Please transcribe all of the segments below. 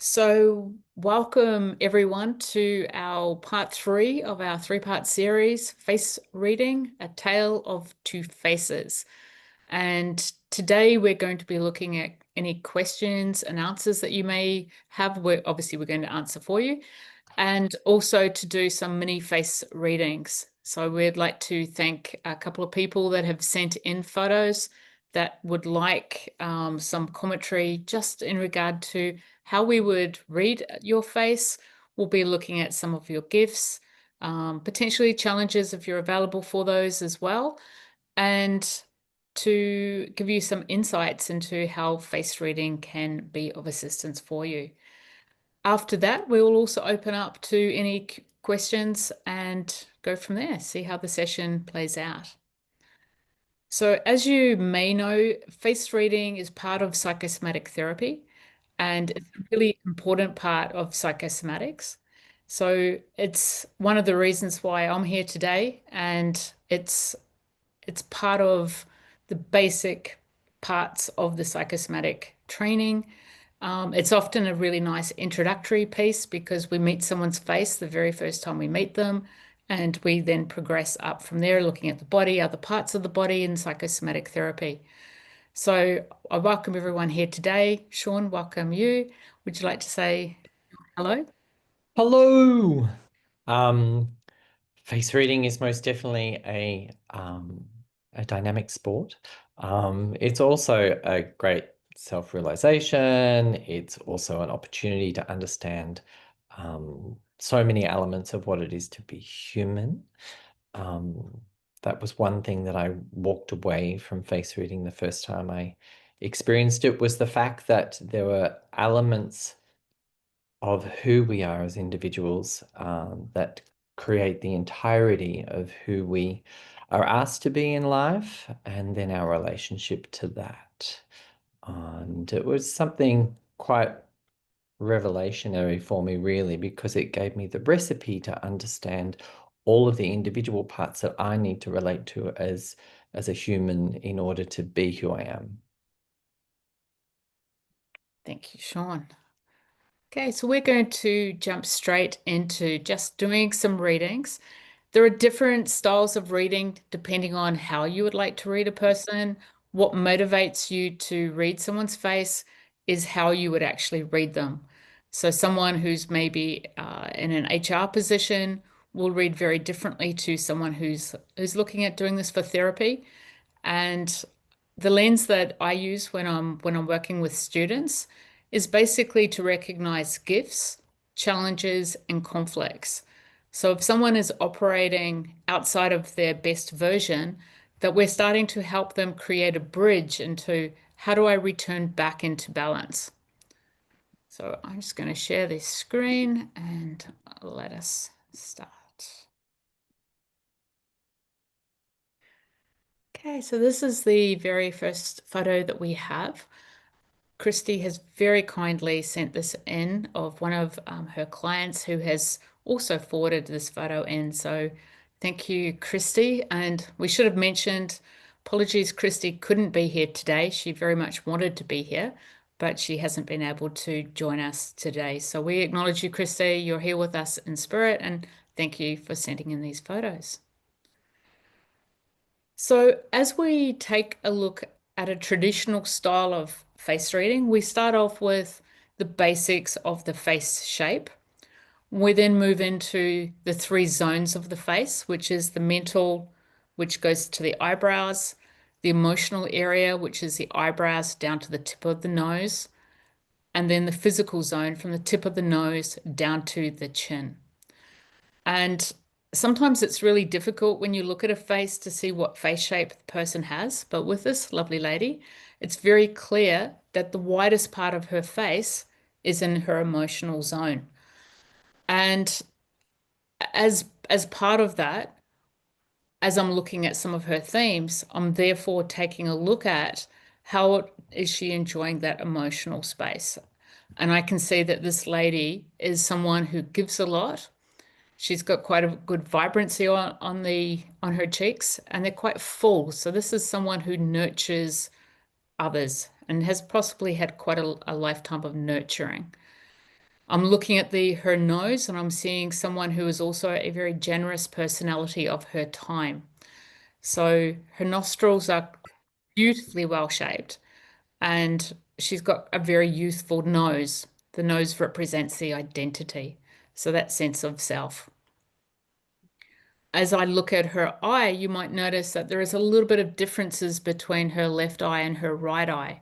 So, welcome everyone to our part three of our three-part series, Face Reading, A Tale of Two Faces. And today we're going to be looking at any questions and answers that you may have. We're going to answer for you, and also to do some mini face readings. So we'd like to thank a couple of people that have sent in photos that would like some commentary just in regard to how we would read your face. We'll be looking at some of your gifts, potentially challenges if you're available for those as well, and to give you some insights into how face reading can be of assistance for you. After that, we will also open up to any questions and go from there, see how the session plays out. So, as you may know, face reading is part of psychosomatic therapy, and it's a really important part of psychosomatics. So, it's one of the reasons why I'm here today, and it's part of the basic parts of the psychosomatic training. It's often a really nice introductory piece because we meet someone's face the very first time we meet them, and we then progress up from there, looking at the body, other parts of the body in psychosomatic therapy. So I welcome everyone here today. Sean, welcome you. Would you like to say hello? Hello. Um, Face reading is most definitely a dynamic sport. It's also a great self-realization. It's also an opportunity to understand so many elements of what it is to be human. Um, that was one thing that I walked away from face reading the first time I experienced it, was the fact that there were elements of who we are as individuals that create the entirety of who we are asked to be in life, and then our relationship to that. And it was something quite revelationary for me, really, because it gave me the recipe to understand all of the individual parts that I need to relate to as a human in order to be who I am. Thank you, Sean. Okay, so we're going to jump straight into just doing some readings. There are different styles of reading depending on how you would like to read a person. What motivates you to read someone's face is how you would actually read them. So, someone who's maybe in an HR position will read very differently to someone who's looking at doing this for therapy. And the lens that I use when I'm working with students is basically to recognize gifts, challenges, and conflicts. So if someone is operating outside of their best version, that we're starting to help them create a bridge into how do I return back into balance. So I'm just going to share this screen and let us start. Okay, so this is the very first photo that we have. Christy has very kindly sent this in of one of her clients who has also forwarded this photo in. So thank you, Christy. And we should have mentioned, apologies, Christy couldn't be here today. She very much wanted to be here, but she hasn't been able to join us today. So we acknowledge you, Christy. You're here with us in spirit, and thank you for sending in these photos. So, as we take a look at a traditional style of face reading, we start off with the basics of the face shape. We then move into the three zones of the face, which is the mental, which goes to the eyebrows, the emotional area, which is the eyebrows down to the tip of the nose, and then the physical zone from the tip of the nose down to the chin. And sometimes it's really difficult when you look at a face to see what face shape the person has. But with this lovely lady, it's very clear that the widest part of her face is in her emotional zone. And as part of that, as I'm looking at some of her themes, I'm therefore taking a look at how is she enjoying that emotional space. And I can see that this lady is someone who gives a lot. She's got quite a good vibrancy on her cheeks, and they're quite full. So this is someone who nurtures others and has possibly had quite a lifetime of nurturing. I'm looking at the her nose and I'm seeing someone who is also a very generous personality of her time. So her nostrils are beautifully well shaped and she's got a very youthful nose. The nose represents the identity, so that sense of self. As I look at her eye, you might notice that there is a little bit of differences between her left eye and her right eye.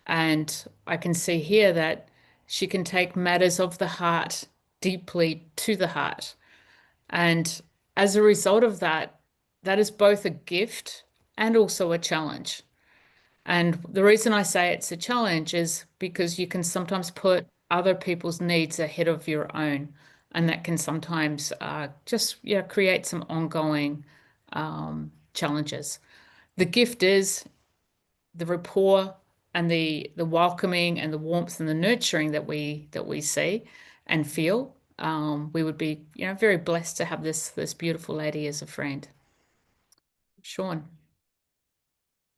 And I can see here that she can take matters of the heart deeply to the heart. And as a result of that, that is both a gift and also a challenge. And the reason I say it's a challenge is because you can sometimes put other people's needs ahead of your own. And that can sometimes just create some ongoing challenges. The gift is the rapport and the welcoming and the warmth and the nurturing that we see and feel. We would be, very blessed to have this beautiful lady as a friend. Sean.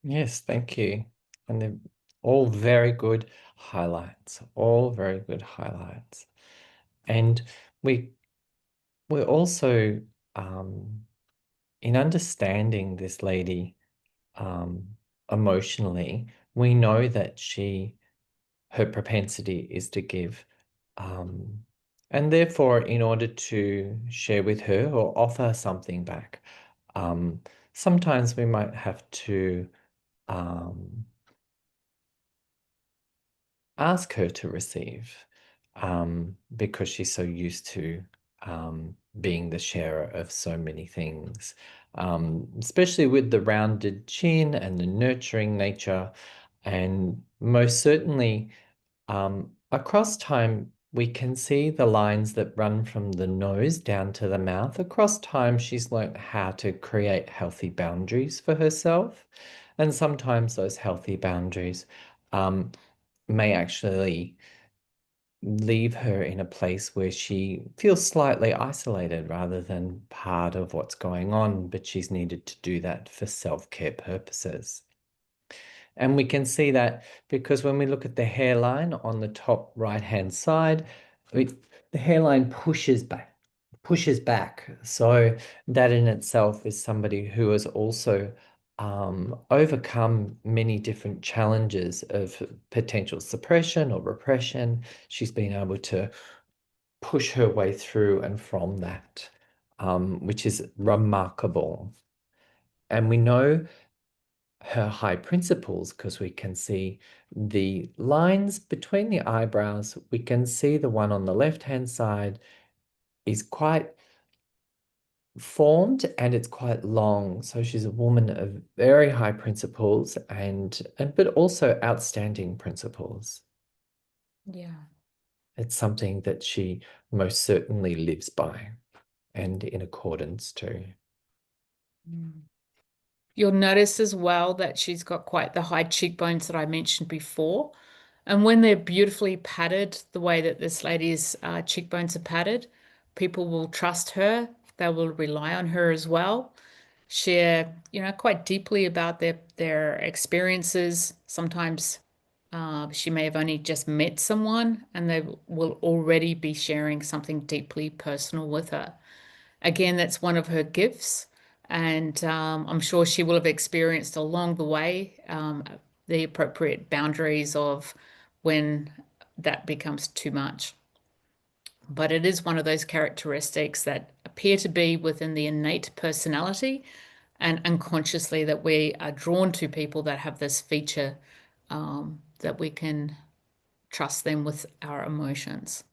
Yes, thank you. And they're all very good highlights, all very good highlights. And we we're also in understanding this lady um, emotionally, we know that her propensity is to give. Um, and therefore, in order to share with her or offer something back, um, sometimes we might have to um, ask her to receive because she's so used to being the sharer of so many things, especially with the rounded chin and the nurturing nature. And most certainly, across time, we can see the lines that run from the nose down to the mouth. Across time, she's learnt how to create healthy boundaries for herself. And sometimes those healthy boundaries um, may actually leave her in a place where she feels slightly isolated rather than part of what's going on, but she's needed to do that for self-care purposes. And we can see that because when we look at the hairline on the top right-hand side, the hairline pushes back. So that in itself is somebody who has also overcome many different challenges of potential suppression or repression. She's been able to push her way through and from that, which is remarkable. And we know her high principles because we can see the lines between the eyebrows. We can see the one on the left-hand side is quite formed and it's quite long. So she's a woman of very high principles and but also outstanding principles. Yeah. It's something that she most certainly lives by and in accordance to. Mm. You'll notice as well that she's got quite the high cheekbones that I mentioned before. And when they're beautifully padded, the way that this lady's cheekbones are padded, people will trust her. They will rely on her as well. Share, quite deeply about their experiences. Sometimes she may have only just met someone and they will already be sharing something deeply personal with her. Again, that's one of her gifts. And I'm sure she will have experienced along the way the appropriate boundaries of when that becomes too much. But it is one of those characteristics that appear to be within the innate personality and unconsciously that we are drawn to people that have this feature that we can trust them with our emotions.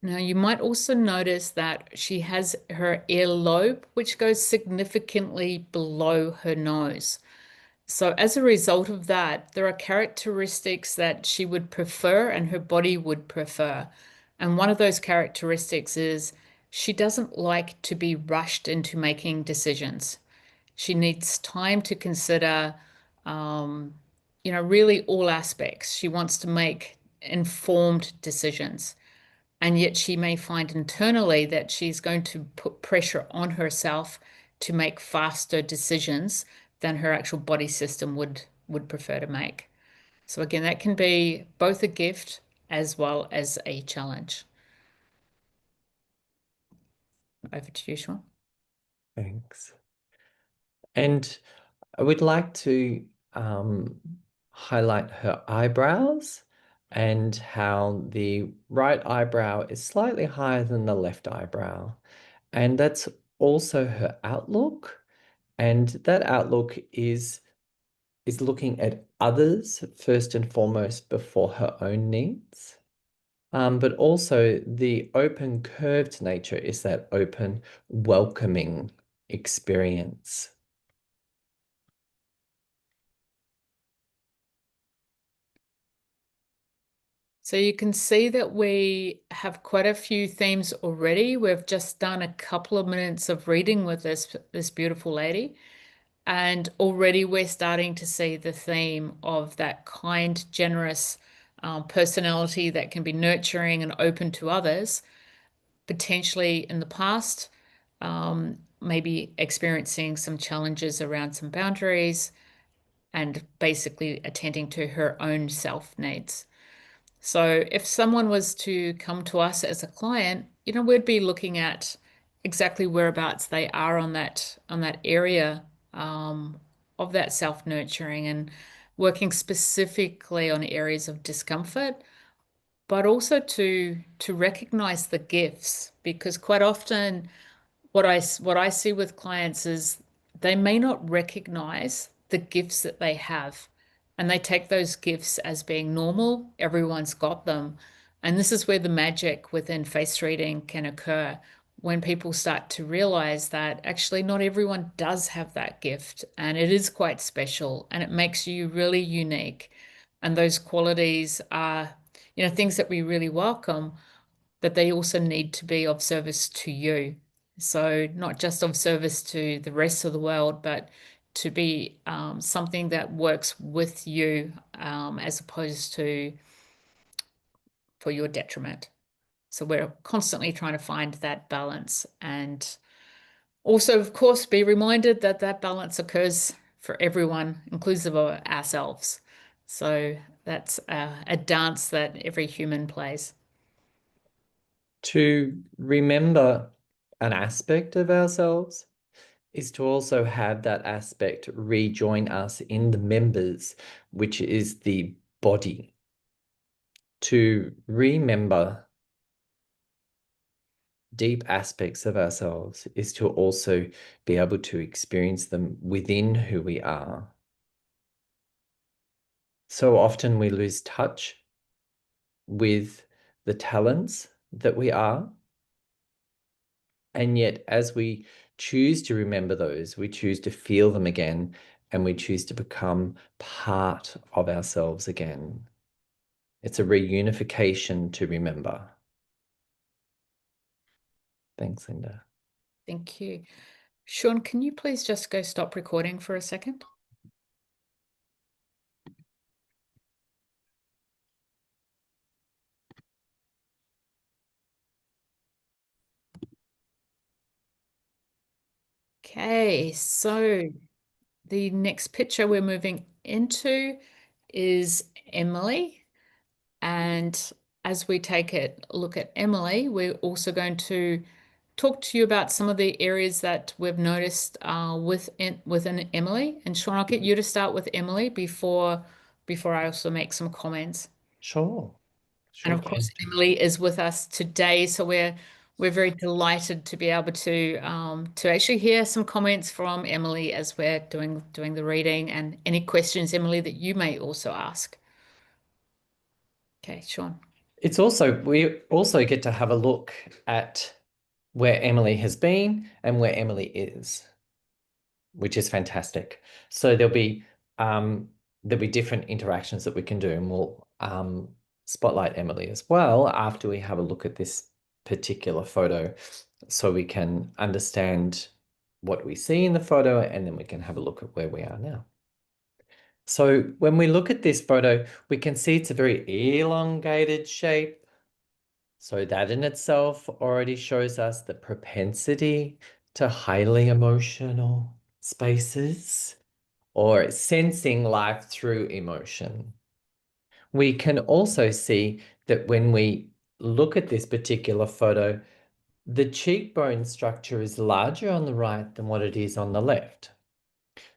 Now, you might also notice that she has her earlobe, which goes significantly below her nose. So, as a result of that, there are characteristics that she would prefer and her body would prefer. And one of those characteristics is she doesn't like to be rushed into making decisions. She needs time to consider, um, really all aspects. She wants to make informed decisions. And yet she may find internally that she's going to put pressure on herself to make faster decisions than her actual body system would prefer to make. So again, that can be both a gift as well as a challenge. Over to you, Sean. Thanks. And I would like to um, highlight her eyebrows and how the right eyebrow is slightly higher than the left eyebrow. And that's also her outlook. And that outlook is looking at others first and foremost before her own needs. But also the open curved nature is that open, welcoming experience. So you can see that we have quite a few themes already. We've just done a couple of minutes of reading with this beautiful lady, and already we're starting to see the theme of that kind, generous personality that can be nurturing and open to others, potentially in the past, maybe experiencing some challenges around some boundaries and basically attending to her own self needs. So if someone was to come to us as a client, we'd be looking at exactly whereabouts they are on that area of that self-nurturing and working specifically on areas of discomfort, but also to recognize the gifts, because quite often what I see with clients is they may not recognize the gifts that they have, and they take those gifts as being normal. Everyone's got them. And this is where the magic within face reading can occur, when people start to realize that actually not everyone does have that gift, and it is quite special and it makes you really unique. And those qualities are, things that we really welcome, but they also need to be of service to you. So, not just of service to the rest of the world, but to be something that works with you, as opposed to for your detriment. So, we're constantly trying to find that balance. And also, of course, be reminded that that balance occurs for everyone, inclusive of ourselves. So, that's a dance that every human plays. To remember an aspect of ourselves is to also have that aspect rejoin us in the members, which is the body. To remember deep aspects of ourselves is to also be able to experience them within who we are. So often we lose touch with the talents that we are. And yet, as we choose to remember those, we choose to feel them again, and we choose to become part of ourselves again. It's a reunification to remember. Thanks, Linda. Thank you. Sean, can you please just go stop recording for a second? Okay, so the next picture we're moving into is Emily. And as we take a look at Emily, we're also going to talk to you about some of the areas that we've noticed within Emily. And Sean, I'll get you to start with Emily before I also make some comments. Sure. And Sure of can. course, Emily is with us today, so we're very delighted to be able to actually hear some comments from Emily as we're doing the reading, and any questions, Emily, that you may also ask. Okay, Sean. We also get to have a look at where Emily has been and where Emily is, which is fantastic. So there'll be different interactions that we can do, and we'll spotlight Emily as well after we have a look at this particular photo, so we can understand what we see in the photo, and then we can have a look at where we are now. So when we look at this photo, we can see it's a very elongated shape. So that in itself already shows us the propensity to highly emotional spaces or sensing life through emotion. We can also see that when we look at this particular photo, the cheekbone structure is larger on the right than what it is on the left.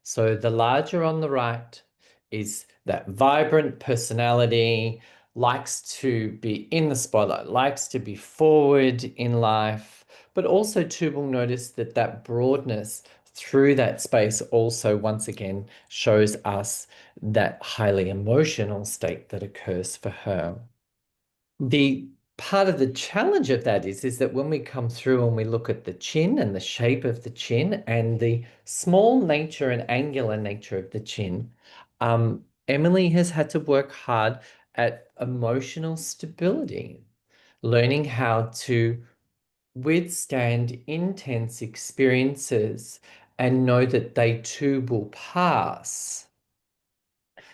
So the larger on the right is that vibrant personality, likes to be in the spotlight, likes to be forward in life, but also too will notice that that broadness through that space also once again shows us that highly emotional state that occurs for her. The part of the challenge of that is that when we come through and we look at the chin and the shape of the chin and the small nature and angular nature of the chin, Emily has had to work hard at emotional stability, learning how to withstand intense experiences and know that they too will pass.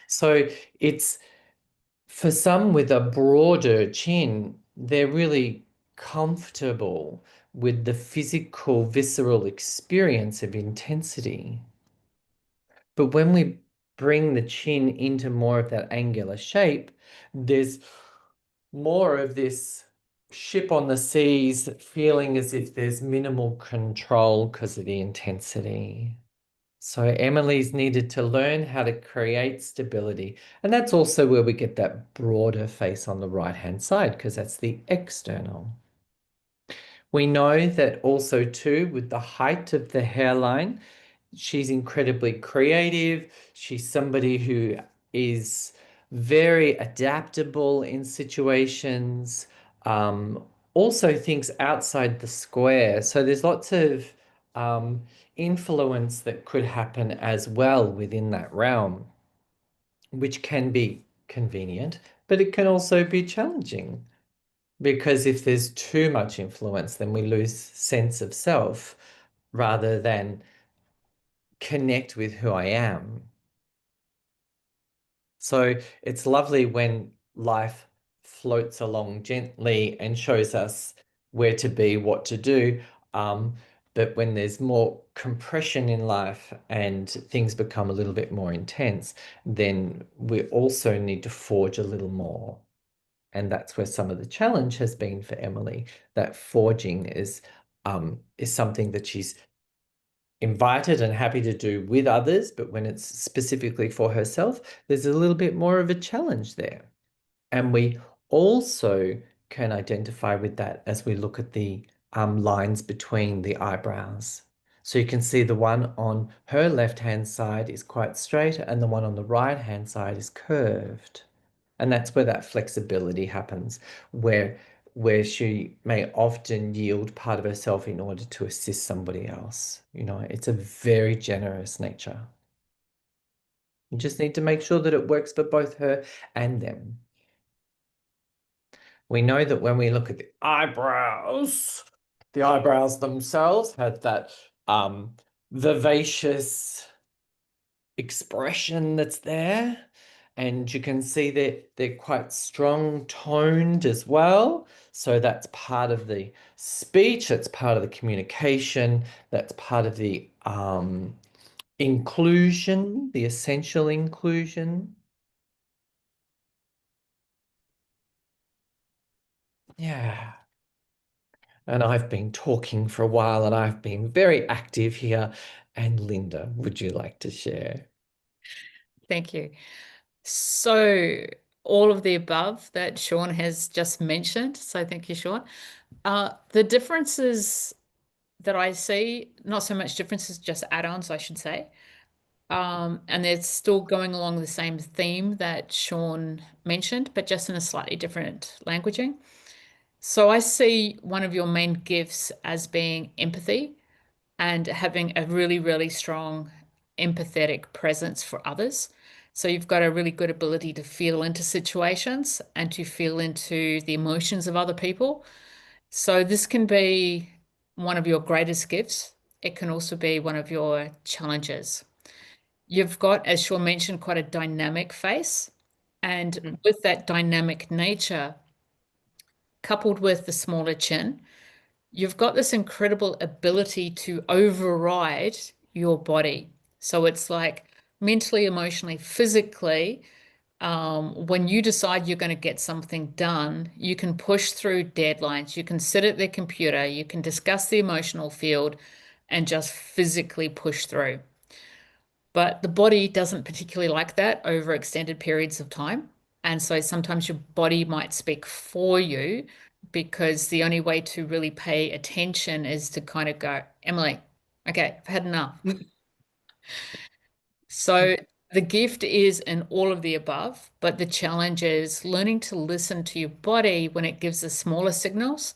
So it's for some with a broader chin, they're really comfortable with the physical, visceral experience of intensity. But when we bring the chin into more of that angular shape, there's more of this ship on the seas feeling as if there's minimal control because of the intensity. So Emily's needed to learn how to create stability. And that's also where we get that broader face on the right-hand side, because that's the external. We know that also too, with the height of the hairline, she's incredibly creative. She's somebody who is very adaptable in situations, also thinks outside the square. So there's lots of influence that could happen as well within that realm, which can be convenient, but it can also be challenging. Because if there's too much influence, then we lose sense of self rather than connect with who I am. So it's lovely when life floats along gently and shows us where to be, what to do. But when there's more compression in life and things become a little bit more intense, then we also need to forge a little more. And that's where some of the challenge has been for Emily. That forging is something that she's invited and happy to do with others, but when it's specifically for herself, there's a little bit more of a challenge there. And we also can identify with that as we look at the lines between the eyebrows. So you can see the one on her left-hand side is quite straight and the one on the right-hand side is curved. And that's where that flexibility happens, where she may often yield part of herself in order to assist somebody else. You know, it's a very generous nature. You just need to make sure that it works for both her and them. We know that when we look at the eyebrows themselves have that vivacious expression that's there. And you can see that they're quite strong toned as well. So that's part of the speech, that's part of the communication, that's part of the inclusion, the essential inclusion. Yeah. And I've been talking for a while and I've been very active here. And Linda, would you like to share? Thank you. So, all of the above that Sean has just mentioned, so thank you, Sean. The differences that I see, not so much differences, just add-ons, I should say. And they're still going along the same theme that Sean mentioned, but just in a slightly different languaging. So I see one of your main gifts as being empathy and having a really, really strong empathetic presence for others. So you've got a really good ability to feel into situations and to feel into the emotions of other people. So this can be one of your greatest gifts. It can also be one of your challenges. You've got, as Sean mentioned, quite a dynamic face. And with that dynamic nature, coupled with the smaller chin, you've got this incredible ability to override your body. So it's like mentally, emotionally, physically, When you decide you're going to get something done, you can push through deadlines. You can sit at the computer, you can discuss the emotional field and just physically push through. But the body doesn't particularly like that over extended periods of time. And so sometimes your body might speak for you because the only way to really pay attention is to kind of go, Emily, okay, I've had enough. So the gift is in all of the above, but the challenge is learning to listen to your body when it gives the smaller signals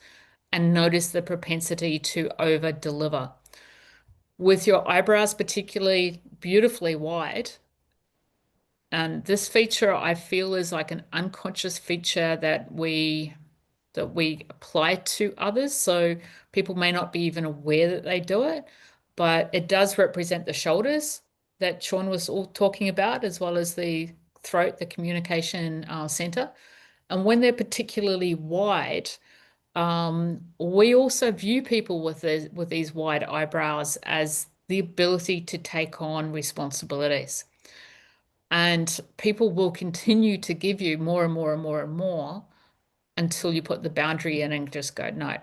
and notice the propensity to over deliver. With your eyebrows particularly beautifully wide, and this feature I feel is like an unconscious feature that we apply to others. So people may not be even aware that they do it, but it does represent the shoulders that Sean was all talking about, as well as the throat, the communication center. And when they're particularly wide, we also view people with these wide eyebrows as the ability to take on responsibilities. And people will continue to give you more and more and more and more until you put the boundary in and just go, no.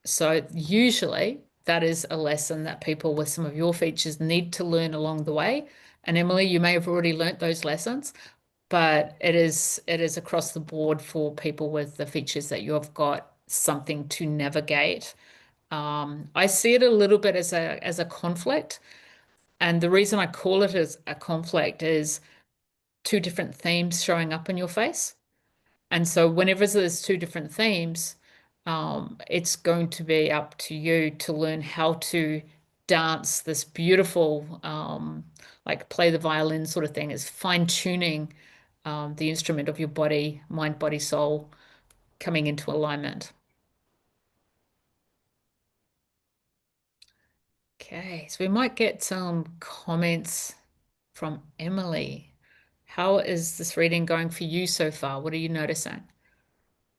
So usually that is a lesson that people with some of your features need to learn along the way. And Emily, you may have already learnt those lessons, but it is across the board for people with the features that you've got something to navigate. I see it a little bit as a conflict. And the reason I call it as a conflict is two different themes showing up in your face. And so whenever there's two different themes, it's going to be up to you to learn how to dance this beautiful, like play the violin sort of thing, is fine tuning the instrument of your body, mind, body, soul, coming into alignment. Okay, so we might get some comments from Emily. How is this reading going for you so far? What are you noticing?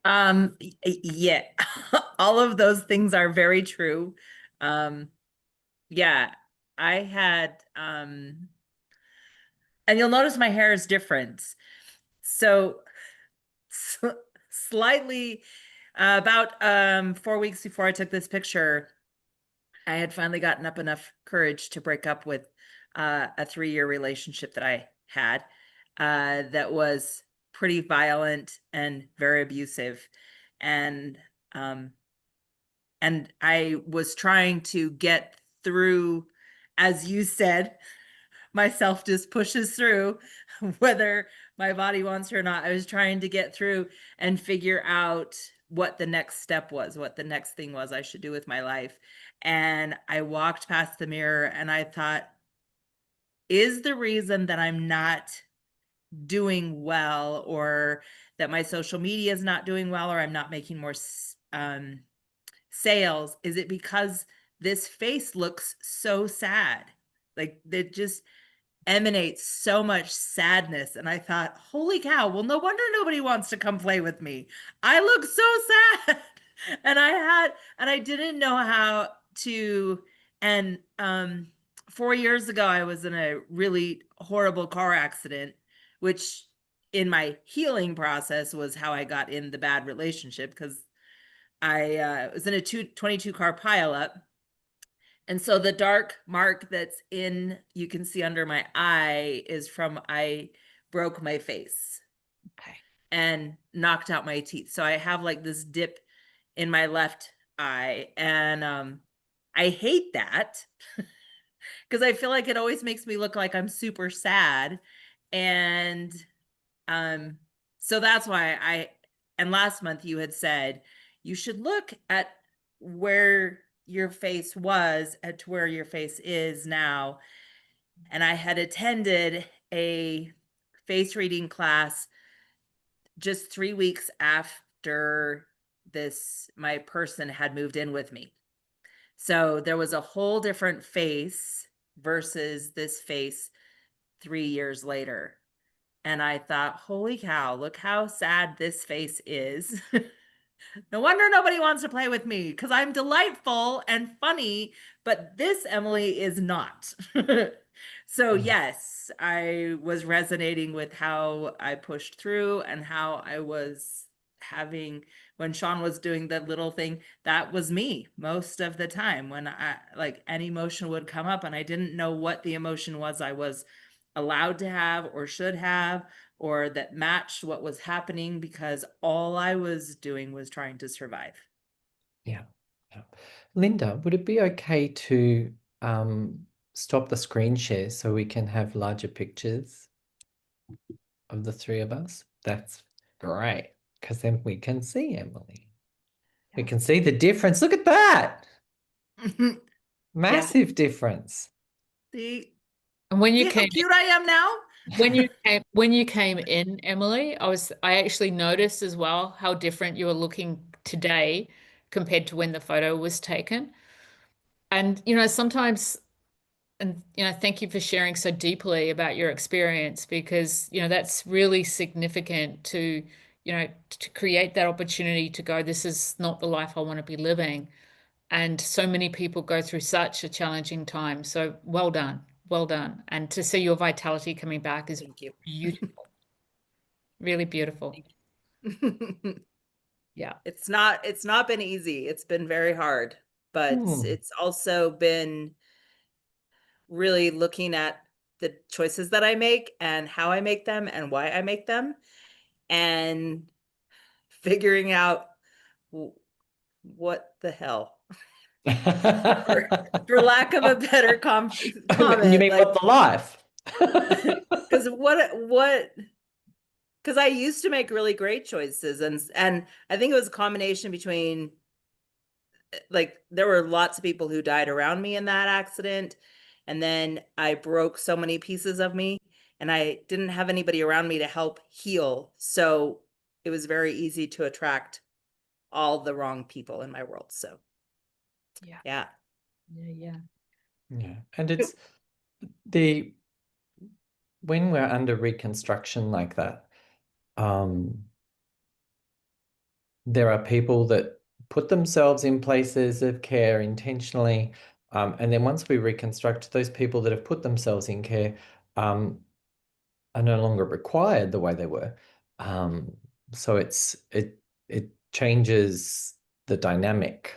Yeah, all of those things are very true. Um, yeah, I had, and you'll notice my hair is different. So, s- slightly, about 4 weeks before I took this picture, I had finally gotten up enough courage to break up with a 3-year relationship that I had that was pretty violent and very abusive. And um, and I was trying to get through, as you said, myself just pushes through, whether my body wants to or not. I was trying to get through and figure out what the next step was, what the next thing was I should do with my life. And I walked past the mirror and I thought, is the reason that I'm not doing well, or that my social media is not doing well, or I'm not making more sales, is it because this face looks so sad? Like it just emanates so much sadness. And I thought, holy cow, well, no wonder nobody wants to come play with me. I look so sad. And I didn't know how to, and 4 years ago, I was in a really horrible car accident, which in my healing process was how I got in the bad relationship, because I was in a 22 car pileup. And so the dark mark that's you can see under my eye is from I broke my face Okay. and knocked out my teeth. So I have like this dip in my left eye. And I hate that because I feel like it always makes me look like I'm super sad. And um, so that's why and last month you had said you should look at where your face was and to where your face is now. And I had attended a face reading class just 3 weeks after my person had moved in with me. So there was a whole different face versus this face 3 years later. And I thought, holy cow, look how sad this face is. No wonder nobody wants to play with me, because I'm delightful and funny, but this Emily is not. So Mm. yes, I was resonating with how I pushed through and how I was having when Sean was doing the little thing, that was me most of the time when I like an emotion would come up and I didn't know what the emotion was I was allowed to have or should have or that matched what was happening because all I was doing was trying to survive. Yeah. Yeah. Linda, would it be okay to stop the screen share so we can have larger pictures of the three of us? That's great, because then we can see Emily. We can see the difference. Look at that. Yeah. Massive difference. See, And when you see how came cute I am now? when you came in, Emily, I actually noticed as well how different you were looking today compared to when the photo was taken. And sometimes, and thank you for sharing so deeply about your experience, because that's really significant to create that opportunity to go, this is not the life I want to be living. And so many people go through such a challenging time. So well done. Well done. And to see your vitality coming back is Thank you. beautiful. Really beautiful. Thank you. Yeah. It's not been easy. It's been very hard, but Hmm. it's also been really looking at the choices that I make and how I make them and why I make them and figuring out what the hell for, for lack of a better You comment mean like what the life? because what because I used to make really great choices and I think it was a combination between like there were lots of people who died around me in that accident and then I broke so many pieces of me and I didn't have anybody around me to help heal, so it was very easy to attract all the wrong people in my world. So Yeah. yeah. Yeah. Yeah. Yeah. And it's the when we're under reconstruction like that, um, there are people that put themselves in places of care intentionally. And then once we reconstruct, those people that have put themselves in care are no longer required the way they were. Um, so it changes the dynamic.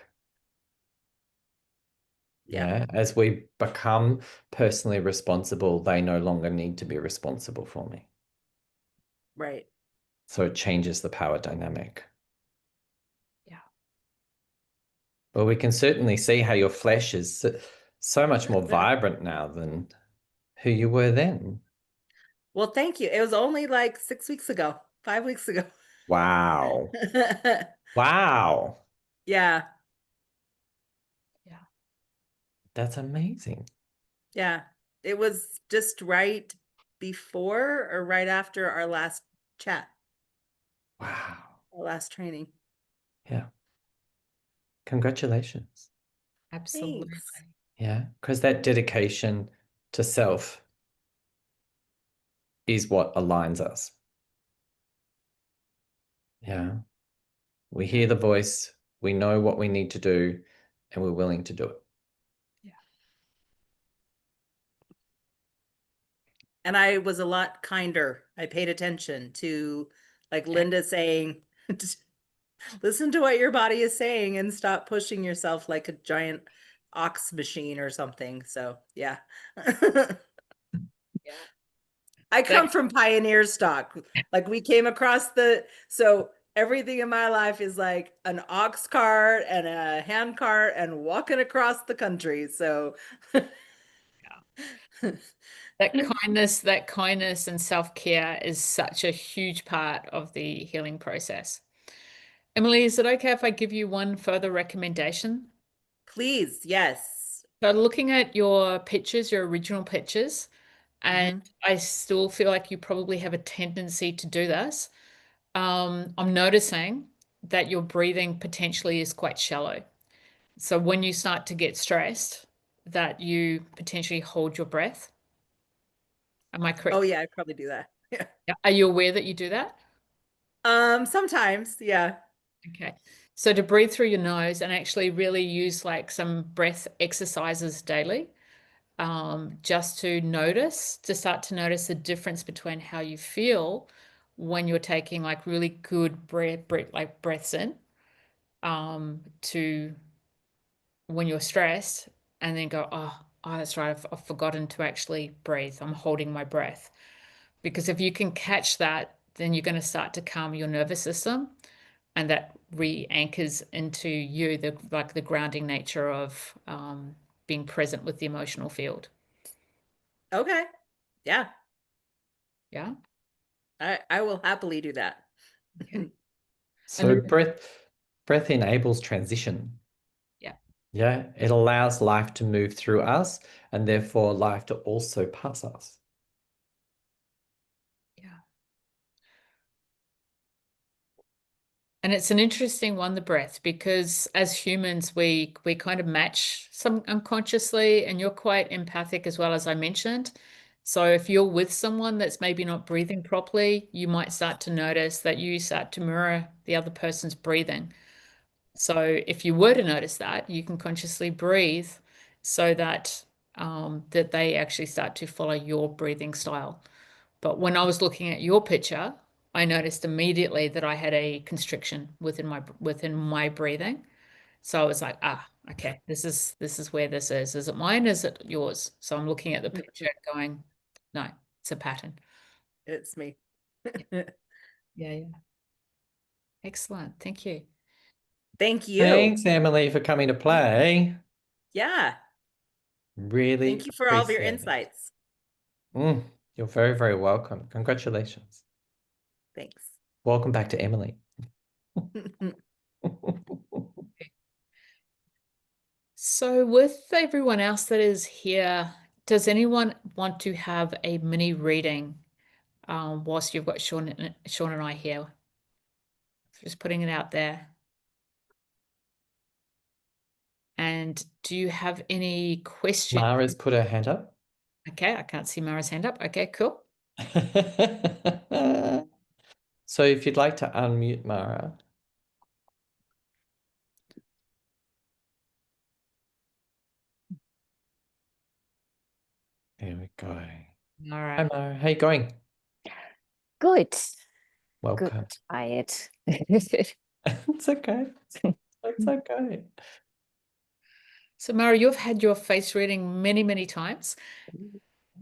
Yeah. Yeah. As we become personally responsible, they no longer need to be responsible for me. Right. So it changes the power dynamic. Yeah. Well, we can certainly see how your flesh is so much more vibrant now than who you were then. Well, thank you. It was only like 6 weeks ago, 5 weeks ago. Wow. Wow. Yeah. Yeah. That's amazing. Yeah. It was just right before or right after our last chat, Wow. our last training. Yeah. Congratulations. Absolutely. Thanks. Yeah. Because that dedication to self is what aligns us. Yeah. We hear the voice, we know what we need to do, and we're willing to do it. Yeah. And I was a lot kinder. I paid attention to like Yeah. Linda saying, listen to what your body is saying and stop pushing yourself like a giant ox machine or something. So, yeah. Yeah. I come That from pioneer stock. Like we came across so everything in my life is like an ox cart and a hand cart and walking across the country. So that kindness and self-care is such a huge part of the healing process. Emily, is it okay if I give you one further recommendation? please, yes. So looking at your pictures, your original pictures, and Hmm. I still feel like you probably have a tendency to do this. I'm noticing that your breathing potentially is quite shallow. So when you start to get stressed, that you potentially hold your breath. Am I Oh correct? yeah, I'd probably do that. Yeah. Yeah. Are you aware that you do that? Sometimes, yeah. Okay. So to breathe through your nose and actually really use like some breath exercises daily. just to start to notice the difference between how you feel when you're taking like really good breaths in, to when you're stressed, and then go, oh, that's right, I've forgotten to actually breathe. I'm holding my breath. Because if you can catch that, then you're going to start to calm your nervous system, and that re-anchors into you the grounding nature of being present with the emotional field. Okay. Yeah. Yeah. I will happily do that. Okay. So breath enables transition. Yeah. Yeah, it allows life to move through us and therefore life to also pass us. Yeah. And it's an interesting one, the breath, because as humans, we kind of match some unconsciously, and you're quite empathic as well, as I mentioned. So if you're with someone that's maybe not breathing properly, you might start to notice that you start to mirror the other person's breathing. So if you were to notice that, you can consciously breathe so that that they actually start to follow your breathing style. But when I was looking at your picture, I noticed immediately that I had a constriction within my breathing. So I was like, okay, this is where this is. Is it mine? Is it yours? So I'm looking at the picture going, no, it's a pattern. It's me. Yeah, yeah. Excellent. Thank you. Thank you. Thanks, Emily, for coming to play. Yeah. Really Thank you for all of your appreciate it. insights. You're very, very welcome. Congratulations. Thanks. Welcome back to Emily. So with everyone else that is here, does anyone want to have a mini reading whilst you've got Sean and I here? Just putting it out there. And do you have any questions? Mara's put her hand up. Okay, I can't see Mara's hand up. Okay, cool. So if you'd like to unmute Mara. There we go. All Hi, right. Mara. How you going? Good. Welcome. Good. Tired. It's okay. It's okay. So Mara, you've had your face reading many, many times.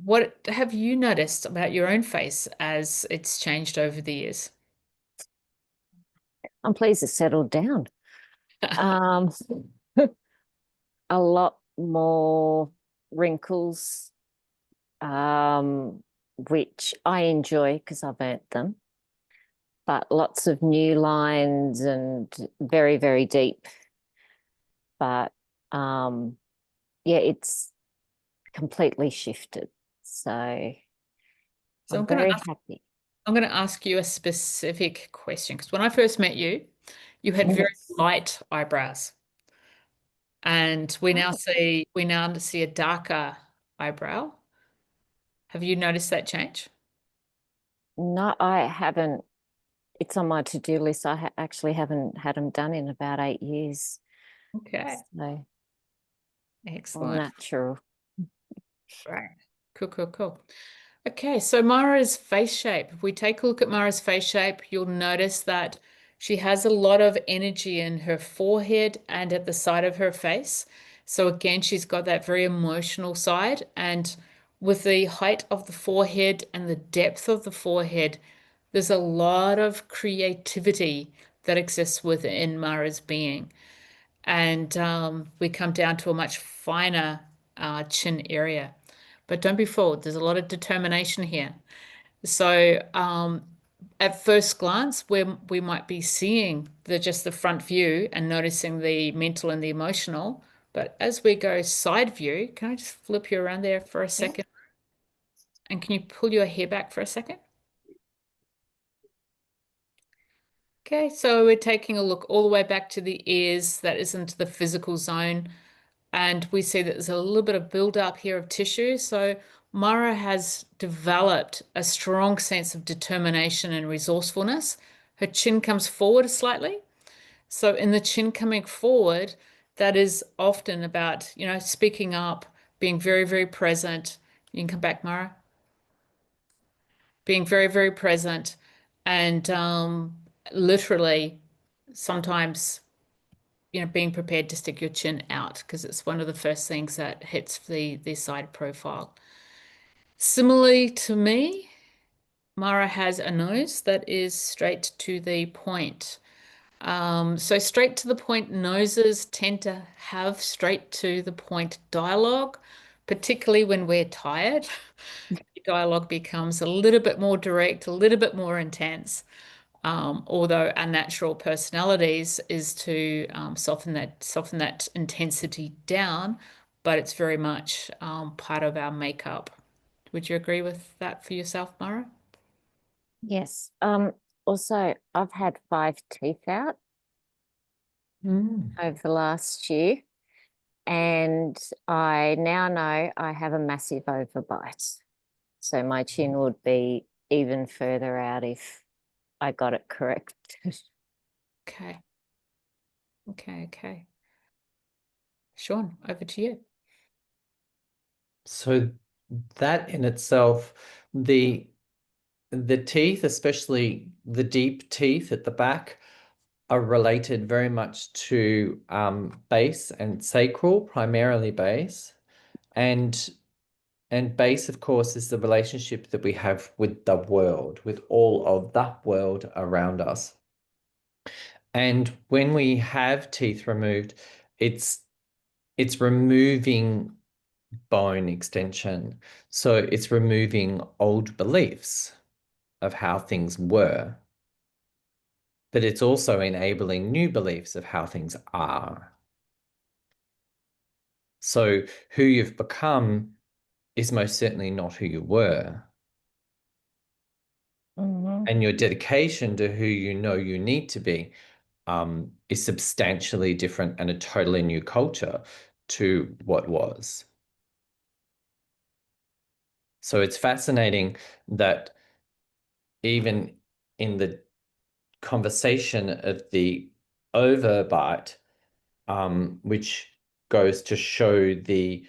What have you noticed about your own face as it's changed over the years? I'm pleased it's settled down. A lot more wrinkles, which I enjoy because I've earned them. But lots of new lines and very, very deep. But yeah, it's completely shifted. So I'm very happy. I'm going to ask you a specific question, because when I first met you, you had very light eyebrows, and we now see a darker eyebrow. Have you noticed that change? No, I haven't. It's on my to-do list. I actually haven't had them done in about 8 years. Okay, So all excellent. natural. Right. Cool, cool, cool. Okay, so Mara's face shape. If we take a look at Mara's face shape, you'll notice that she has a lot of energy in her forehead and at the side of her face. So again, she's got that very emotional side. And with the height of the forehead and the depth of the forehead, there's a lot of creativity that exists within Mara's being. And we come down to a much finer chin area. But don't be fooled, there's a lot of determination here. So at first glance, we might be seeing just the front view and noticing the mental and the emotional. But as we go side view, can I just flip you around there for a second? And can you pull your hair back for a second? Okay, so we're taking a look all the way back to the ears. That isn't the physical zone. And we see that there's a little bit of buildup here of tissue. So Mara has developed a strong sense of determination and resourcefulness. Her chin comes forward slightly. So in the chin coming forward, that is often about, speaking up, being very, very present. You can come back, Mara. Being very, very present and literally sometimes, being prepared to stick your chin out because it's one of the first things that hits the side profile. Similarly to me, Mara has a nose that is straight to the point. So straight to the point noses tend to have straight to the point dialogue, particularly when we're tired. Dialogue becomes a little bit more direct, a little bit more intense. Although our natural personalities is to soften that intensity down, but it's very much part of our makeup. Would you agree with that for yourself, Mara? Yes. Also, I've had 5 teeth out over the last year, and I now know I have a massive overbite. So my chin would be even further out if I got it correct. Okay. Okay. Sean, over to you. So that in itself, the teeth, especially the deep teeth at the back, are related very much to base and sacral, primarily base. And base, of course, is the relationship that we have with the world, with all of that world around us. And when we have teeth removed, it's removing bone extension. So it's removing old beliefs of how things were. But it's also enabling new beliefs of how things are. So who you've become is most certainly not who you were. And your dedication to who you know you need to be is substantially different and a totally new culture to what was. So it's fascinating that even in the conversation of the overbite, which goes to show the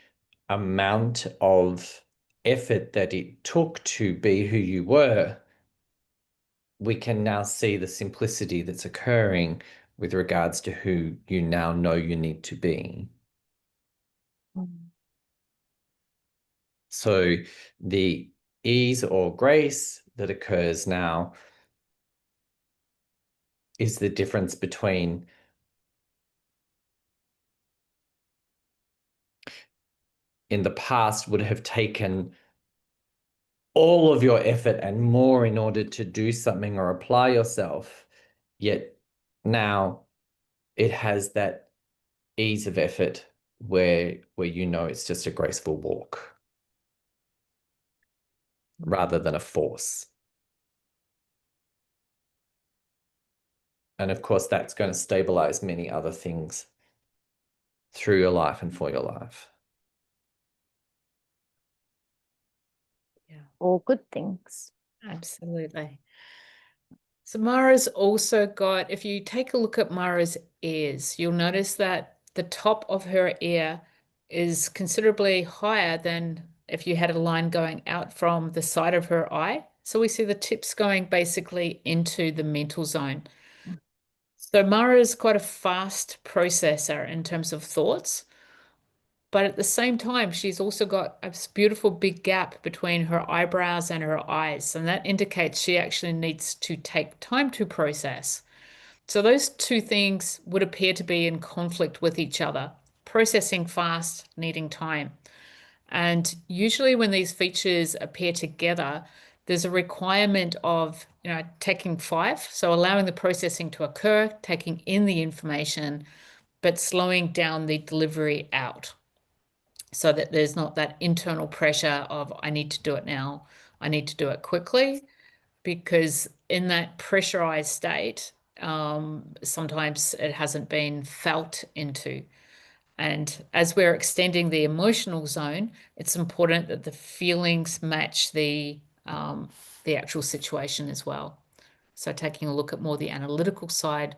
amount of effort that it took to be who you were, we can now see the simplicity that's occurring with regards to who you now know you need to be. So the ease or grace that occurs now is the difference between in the past would have taken all of your effort and more in order to do something or apply yourself, yet now it has that ease of effort where you know it's just a graceful walk rather than a force. And of course, that's going to stabilize many other things through your life and for your life. Yeah, All good things. absolutely. So Mara's also got, if you take a look at Mara's ears, you'll notice that the top of her ear is considerably higher than if you had a line going out from the side of her eye. So we see the tips going basically into the mental zone. So Mara is quite a fast processor in terms of thoughts, but at the same time, she's also got a beautiful big gap between her eyebrows and her eyes, and that indicates she actually needs to take time to process. So those two things would appear to be in conflict with each other, processing fast, needing time. And usually when these features appear together, there's a requirement of, taking five, so allowing the processing to occur, taking in the information, but slowing down the delivery out so that there's not that internal pressure of, I need to do it now, I need to do it quickly, because in that pressurized state, sometimes it hasn't been felt into. And as we're extending the emotional zone, it's important that the feelings match the actual situation as well. So taking a look at more the analytical side,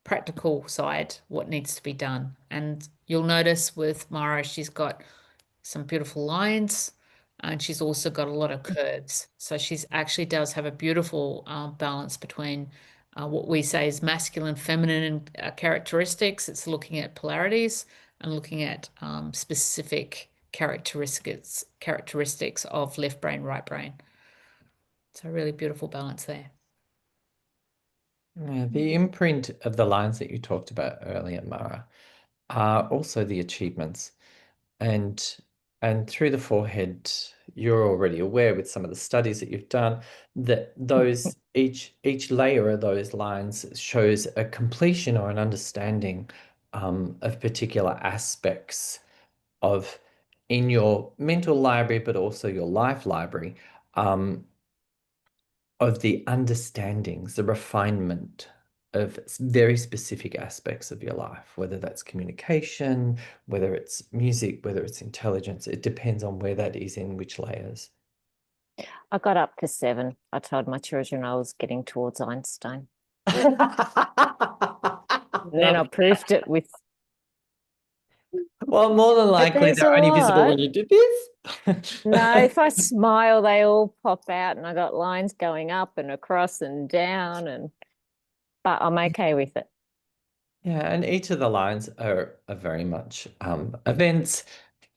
practical side, what needs to be done. And you'll notice with Mara, she's got some beautiful lines, and she's also got a lot of curves. So she's actually does have a beautiful balance between what we say is masculine, feminine characteristics. It's looking at polarities and looking at specific characteristics of left brain, right brain. So a really beautiful balance there. Yeah, the imprint of the lines that you talked about earlier, Mara, are also the achievements. And through the forehead, you're already aware with some of the studies that you've done that those each layer of those lines shows a completion or an understanding of particular aspects of in your mental library, but also your life library, of the understandings, the refinement of very specific aspects of your life, whether that's communication, whether it's music, whether it's intelligence. It depends on where that is in which layers. I got up to 7. I told my children I was getting towards Einstein. Then Then I proved it with. Well, more than likely there's they're a only visible lot. when you do this. No, if I smile, they all pop out, and I got lines going up and across and down, but I'm okay with it. Yeah, and each of the lines are very much events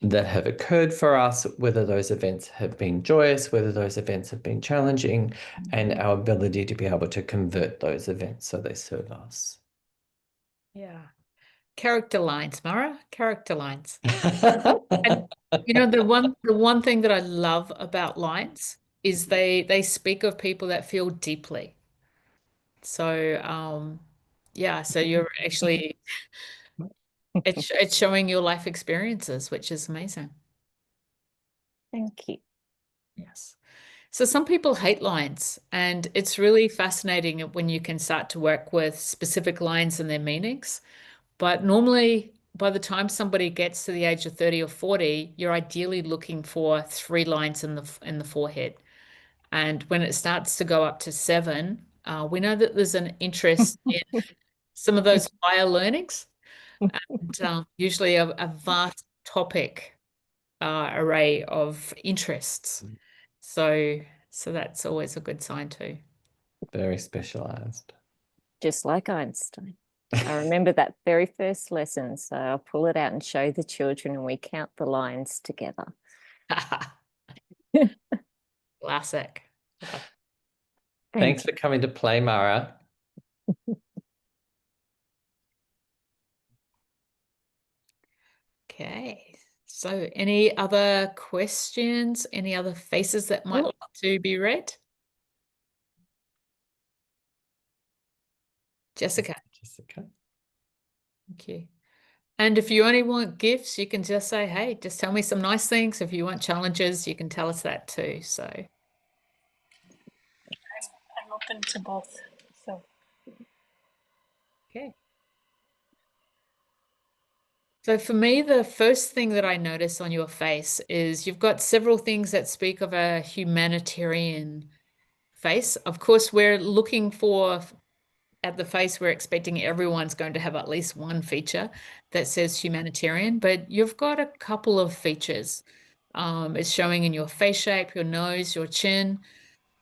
that have occurred for us, whether those events have been joyous, whether those events have been challenging, and our ability to be able to convert those events so they serve us. Yeah. Character lines, Mara, character lines. And you know, the one thing that I love about lines is they speak of people that feel deeply. So yeah, so you're actually it's showing your life experiences, which is amazing. Thank you. Yes. So some people hate lines, and it's really fascinating when you can start to work with specific lines and their meanings. But normally, by the time somebody gets to the age of 30 or 40, you're ideally looking for 3 lines in the forehead. And when it starts to go up to 7, we know that there's an interest in some of those higher learnings, and usually a vast topic array of interests. So that's always a good sign too. Very specialized. Just like Einstein. I remember that very first lesson, so I'll pull it out and show the children, and we count the lines together. Classic. Thanks for coming to play, Mara. Okay. So any other questions? Any other faces that might like to be read? Jessica. Jessica. Thank you. And if you only want gifts, you can just say, hey, just tell me some nice things. If you want challenges, you can tell us that too. So I'm open to both. So okay. So for me, the first thing that I notice on your face is you've got several things that speak of a humanitarian face. Of course, we're looking for at the face, we're expecting everyone's going to have at least one feature that says humanitarian, but you've got a couple of features. It's showing in your face shape, your nose, your chin,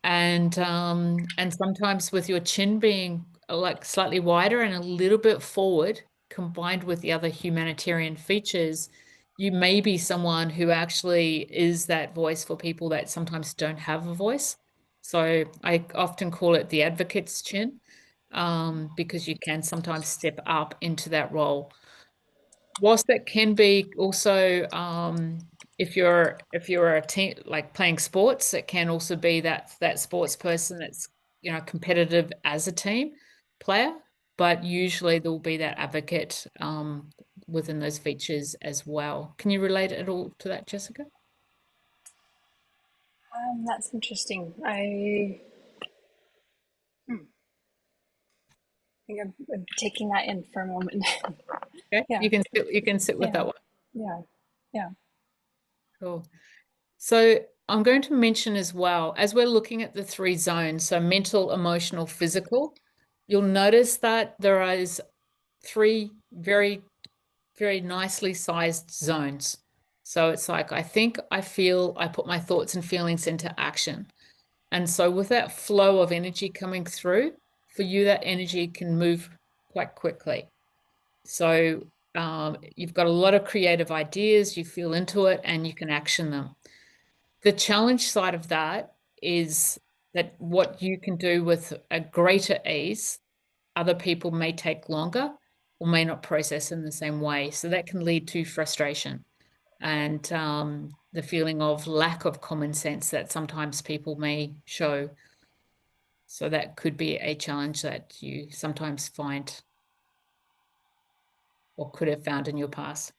and sometimes with your chin being like slightly wider and a little bit forward, combined with the other humanitarian features, you may be someone who actually is that voice for people that sometimes don't have a voice. So I often call it the advocate's chin, because you can sometimes step up into that role. Whilst that can be also, if you're a team like playing sports, it can also be that sports person that's competitive as a team player, but usually there will be that advocate within those features as well. Can you relate at all to that, Jessica? that's interesting. think I'm taking that in for a moment. Okay, Yeah. you can sit with that one. Yeah. Yeah. Cool. So I'm going to mention as well, as we're looking at the 3 zones, so mental, emotional, physical, you'll notice that there is 3 very, very nicely sized zones. So it's like, I think, I feel, I put my thoughts and feelings into action. And so with that flow of energy coming through, for you, that energy can move quite quickly. So you've got a lot of creative ideas, you feel into it, and you can action them. The challenge side of that is that what you can do with a greater ease, other people may take longer or may not process in the same way. So that can lead to frustration and the feeling of lack of common sense that sometimes people may show. So that could be a challenge that you sometimes find or could have found in your past.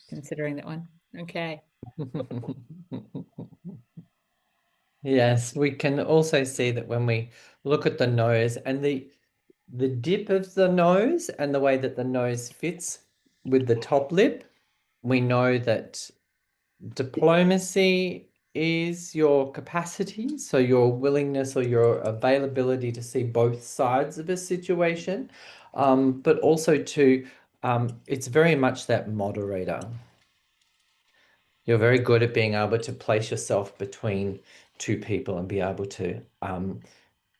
Considering that one. Okay. Yes, we can also see that when we look at the nose and the dip of the nose and the way that the nose fits with the top lip, we know that diplomacy is your capacity, so your willingness or your availability to see both sides of a situation, but also to, it's very much that moderator. You're very good at being able to place yourself between two people and be able to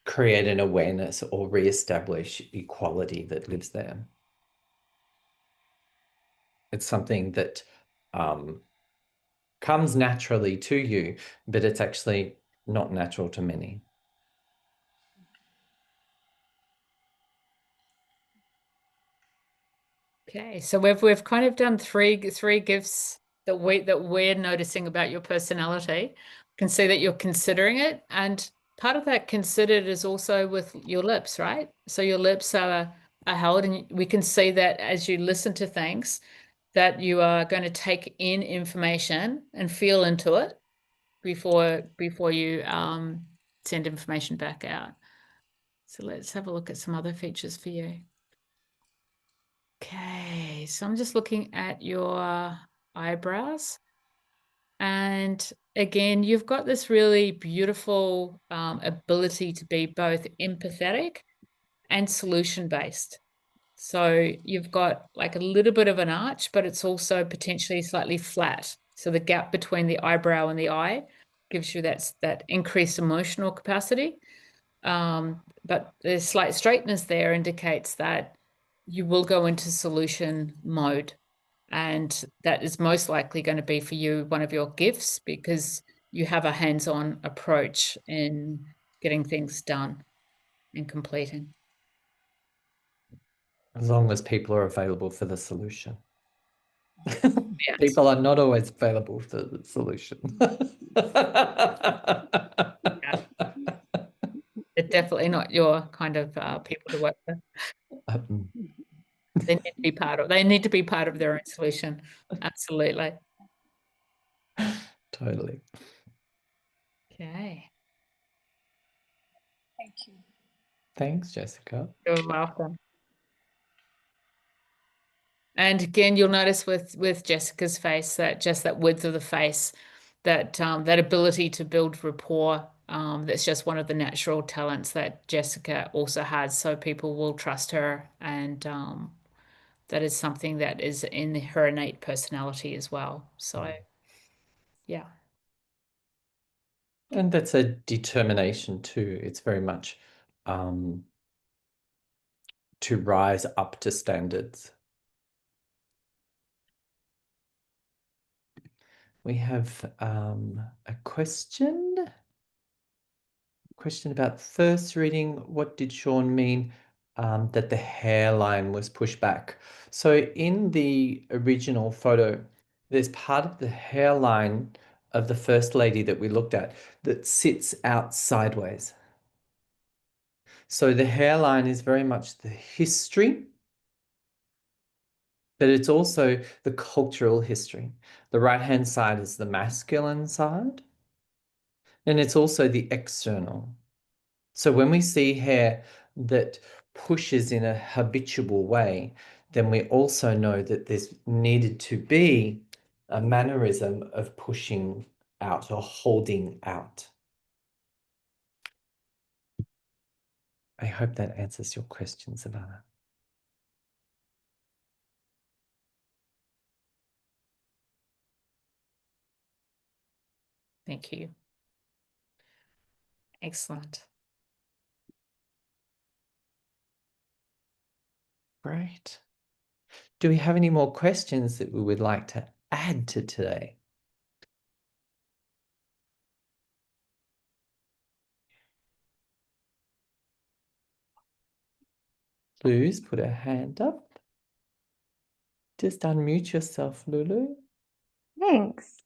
create an awareness or reestablish equality that lives there. It's something that comes naturally to you, but it's actually not natural to many. Okay, so we've kind of done three gifts that we're noticing about your personality. Can see that you're considering it, and part of that considered is also with your lips, right? So your lips are held, and we can see that as you listen to things, that you are going to take in information and feel into it before you send information back out. So let's have a look at some other features for you. Okay, so I'm just looking at your eyebrows. And again, you've got this really beautiful ability to be both empathetic and solution-based. So you've got like a little bit of an arch, but it's also potentially slightly flat. So the gap between the eyebrow and the eye gives you that increased emotional capacity. But the slight straightness there indicates that you will go into solution mode. And that is most likely going to be for you one of your gifts because you have a hands-on approach in getting things done and completing. As long as people are available for the solution. Yes. People are not always available for the solution. They're definitely not your kind of people to work with. They need to be part of their own solution. Absolutely. Totally. Okay. Thank you. Thanks, Jessica. You're welcome. And again, you'll notice with Jessica's face that just that width of the face, that that ability to build rapport, that's just one of the natural talents that Jessica also has. So people will trust her, and that is something that is in her innate personality as well. So, yeah. And that's a determination too. It's very much to rise up to standards. We have a question about first reading. What did Sean mean that the hairline was pushed back? So in the original photo, there's part of the hairline of the first lady that we looked at that sits out sideways. So the hairline is very much the history, but it's also the cultural history. The right-hand side is the masculine side, and it's also the external. So when we see hair that pushes in a habitual way, then we also know that there's needed to be a mannerism of pushing out or holding out. I hope that answers your question, Savannah. Thank you. Excellent. Great. Do we have any more questions that we would like to add to today? Lou's put her hand up. Just unmute yourself, Lulu. Thanks.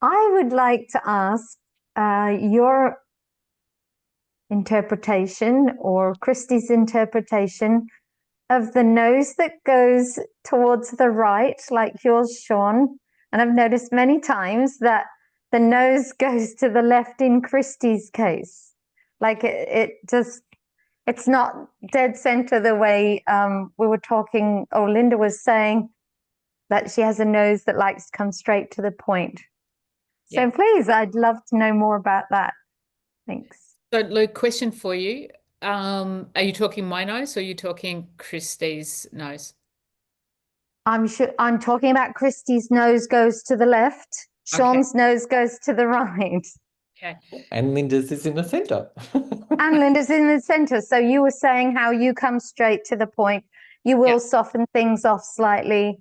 I would like to ask your interpretation or Christie's interpretation of the nose that goes towards the right, like yours, Sean. And I've noticed many times that the nose goes to the left in Christie's case. Like it just, it's not dead center the way we were talking, or Linda was saying that she has a nose that likes to come straight to the point. So Yeah. please, I'd love to know more about that. Thanks. So, Luke, question for you. Are you talking my nose or are you talking Christie's nose? I'm talking about Christie's nose goes to the left. Okay. Sean's nose goes to the right. Okay. And Linda's is in the center. And Linda's in the center. So you were saying how you come straight to the point. You will Yeah. soften things off slightly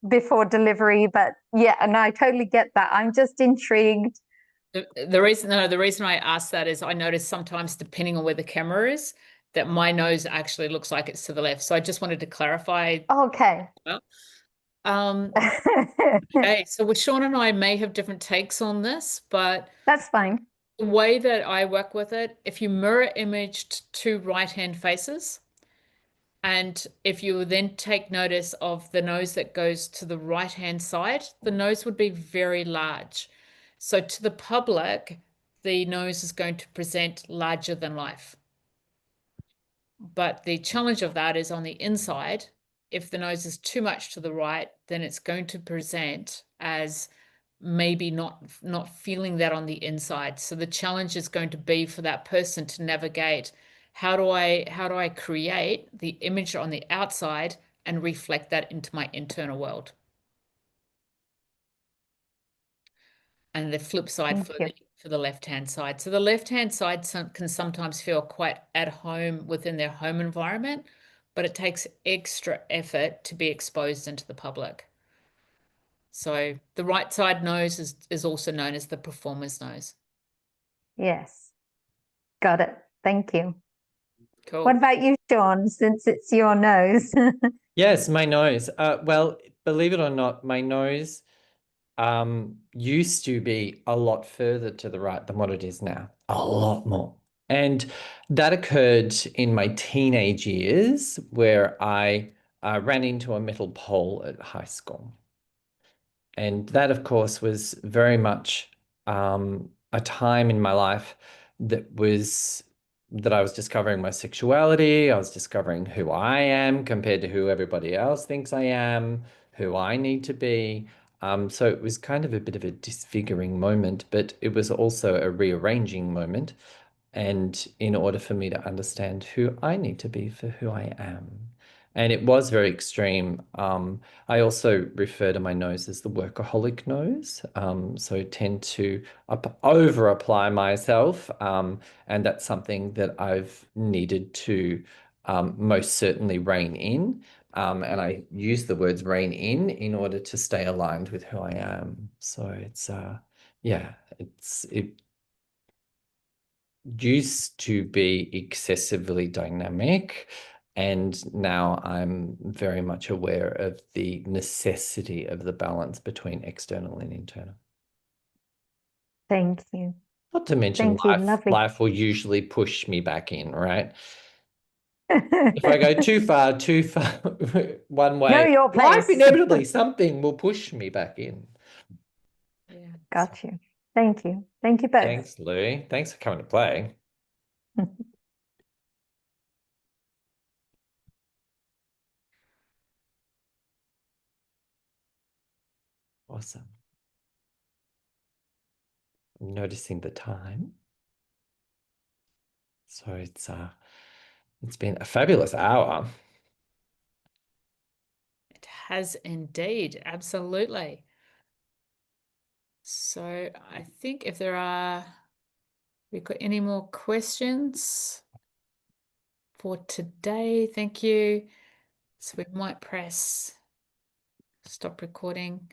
before delivery. But yeah, and I totally get that. I'm just intrigued. The reason I asked that is I notice sometimes, depending on where the camera is, that my nose actually looks like it's to the left. So I just wanted to clarify. Okay. Well, okay, so Sean and I may have different takes on this, but That's fine. the way that I work with it, if you mirror imaged two right-hand faces, and if you then take notice of the nose that goes to the right-hand side, the nose would be very large. So to the public, the nose is going to present larger than life. But the challenge of that is on the inside, if the nose is too much to the right, then it's going to present as maybe not feeling that on the inside. So the challenge is going to be for that person to navigate, how do I create the image on the outside and reflect that into my internal world? And the flip side for the left-hand side. So the left-hand side can sometimes feel quite at home within their home environment, but it takes extra effort to be exposed into the public. So the right side nose is also known as the performer's nose. Yes. Got it. Thank you. Cool. What about you, Sean, since it's your nose? Yes, my nose. Well, believe it or not, my nose used to be a lot further to the right than what it is now. A lot more. And that occurred in my teenage years where I ran into a metal pole at high school. And that, of course, was very much a time in my life that I was discovering my sexuality. I was discovering who I am compared to who everybody else thinks I am, who I need to be. So it was kind of a bit of a disfiguring moment, but it was also a rearranging moment. And in order for me to understand who I need to be for who I am. And it was very extreme. I also refer to my nose as the workaholic nose. So I tend to over apply myself. And that's something that I've needed to most certainly rein in. And I use the words rein in order to stay aligned with who I am. So it's, yeah, it used to be excessively dynamic, and now I'm very much aware of the necessity of the balance between external and internal. Thank you. Not to mention Thank you. Lovely. life will usually push me back in, right? If I go too far one way, Know your life place. inevitably something will push me back in. Yeah. Got you. Thank you. Thank you both. Thanks, Louie. Thanks for coming to play. Awesome. I'm noticing the time. So it's been a fabulous hour. It has indeed. Absolutely. So I think if we've got any more questions for today, thank you. So we might press stop recording.